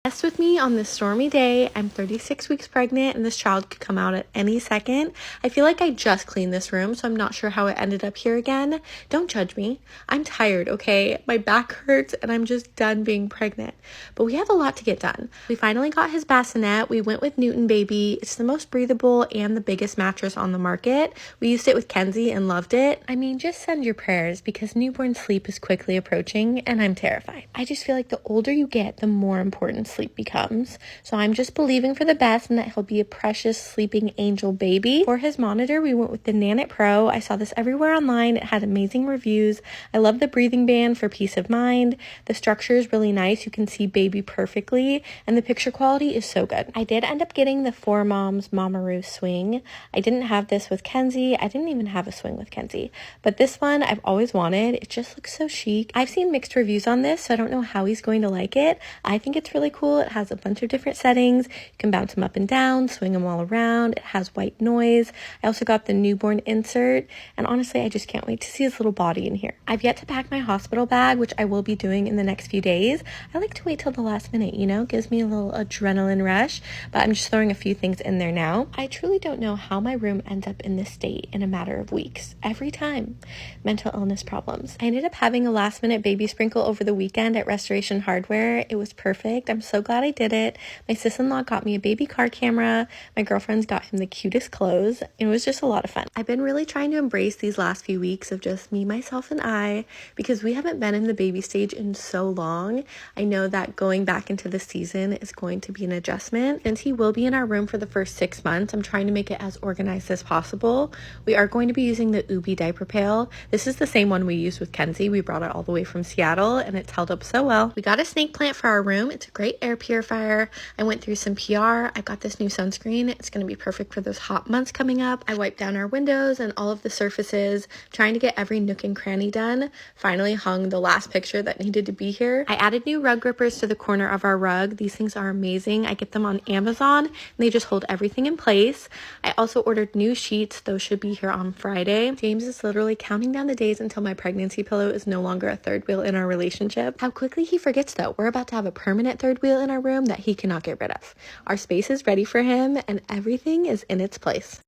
Mess with me on this stormy day. I'm 36 weeks pregnant and this child could come out at any second. I feel like I just cleaned this room, so I'm not sure how it ended up here again. Don't judge me. I'm tired, okay? My back hurts and I'm just done being pregnant. But we have a lot to get done. We finally got his bassinet. We went with Newton Baby. It's the most breathable and the biggest mattress on the market. We used it with Kenzie and loved it. I mean, just send your prayers because newborn sleep is quickly approaching and I'm terrified. I just feel like the older you get, the more important sleep becomes. So I'm just believing for the best and that he'll be a precious sleeping angel baby. For his monitor, we went with the Nanit Pro. I saw this everywhere online. It had amazing reviews. I love the breathing band for peace of mind. The structure is really nice. You can see baby perfectly and the picture quality is so good. I did end up getting the 4Moms Mamaroo swing. I didn't have this with Kenzie. I didn't even have a swing with Kenzie, but this one I've always wanted. It just looks so chic. I've seen mixed reviews on this, so I don't know how he's going to like it. I think it's really cool. It has a bunch of different settings. You can bounce them up and down, swing them all around. It has white noise. I also got the newborn insert, and honestly, I just can't wait to see his little body in here. I've yet to pack my hospital bag, which I will be doing in the next few days. I like to wait till the last minute, you know, gives me a little adrenaline rush, but I'm just throwing a few things in there now. I truly don't know how my room ends up in this state in a matter of weeks. Every time. Mental illness problems. I ended up having a last minute baby sprinkle over the weekend at Restoration Hardware. It was perfect. I'm so glad I did it. My sis-in-law got me a baby car camera. My girlfriends got him the cutest clothes. It was just a lot of fun. I've been really trying to embrace these last few weeks of just me, myself, and I, because we haven't been in the baby stage in so long. I know that going back into the season is going to be an adjustment. Since he will be in our room for the first 6 months, I'm trying to make it as organized as possible. We are going to be using the Ubi diaper pail. This is the same one we used with Kenzie. We brought it all the way from Seattle and it's held up so well. We got a snake plant for our room. It's a great air purifier. I went through some PR. I got this new sunscreen. It's going to be perfect for those hot months coming up. I wiped down our windows and all of the surfaces, trying to get every nook and cranny done. Finally hung the last picture that needed to be here. I added new rug grippers to the corner of our rug. These things are amazing. I get them on Amazon and they just hold everything in place. I also ordered new sheets. Those should be here on Friday. James is literally counting down the days until my pregnancy pillow is no longer a third wheel in our relationship. How quickly he forgets though. We're about to have a permanent third wheel in our room that he cannot get rid of. Our space is ready for him and everything is in its place.